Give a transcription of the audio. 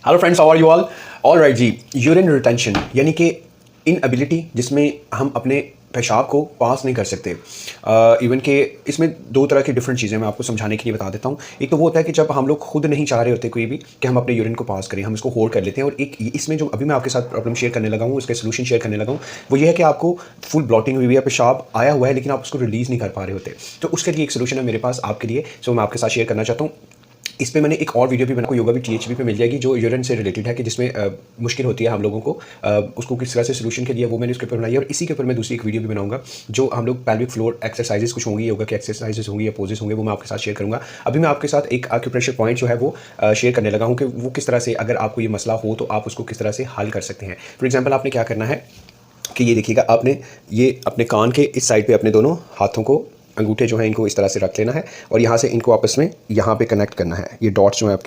Hello friends, how are you all right जी। Urine retention यानी कि इनएबिलिटी जिसमें हम अपने पेशाब को पास नहीं कर सकते। इवन कि इसमें दो तरह की डिफरेंट चीज़ें मैं आपको समझाने के लिए बता देता हूँ। एक तो वो होता है कि जब हम लोग खुद नहीं चाह रहे होते कोई भी कि हम अपने यूरिन को पास करें, हम इसको होल्ड कर लेते हैं। और एक इसमें जो अभी मैं आपके साथ प्रॉब्लम शेयर करने लगा हूँ, उसका सोल्यूशन शेयर करने लगा हूँ, वो ये है कि आपको फुल ब्लॉटिंग हुई है, पेशाब आया हुआ है लेकिन आप उसको रिलीज़ नहीं कर पा रहे होते। तो उसके लिए एक सोल्यूशन है मेरे पास आपके लिए, जो मैं आपके साथ शेयर करना चाहता हूँ। इस पे मैंने एक और वीडियो भी बना, को योगा भी टीएचबी पे मिल जाएगी, जो यूरिन से रिलेटेड है कि जिसमें मुश्किल होती है हम लोगों को उसको किस तरह से सोल्यूशन के लिए, वो मैंने उसके ऊपर बनाई है। और इसी के ऊपर मैं दूसरी एक वीडियो भी बनाऊंगा, जो हम लोग पेल्विक फ्लोर एक्सरसाइजेस कुछ होंगी, योगा के एक्सरसाइजेस होंगी या पोजेस होंगे, वो मैं आपके साथ शेयर करूंगा। अभी मैं आपके साथ एक एक्यूप्रेशर पॉइंट जो है वो शेयर करने लगा हूँ कि वो किस तरह से, अगर आपको ये मसला हो तो आप उसको किस तरह से हल कर सकते हैं। फॉर एग्जाम्पल, आपने क्या करना है कि ये देखिएगा, आपने ये अपने कान के इस साइड पे अपने दोनों हाथों को, अंगूठे जो हैं इनको इस तरह से रख लेना है और यहाँ से इनको आपस में यहाँ पे कनेक्ट करना है। ये डॉट्स जो है आपके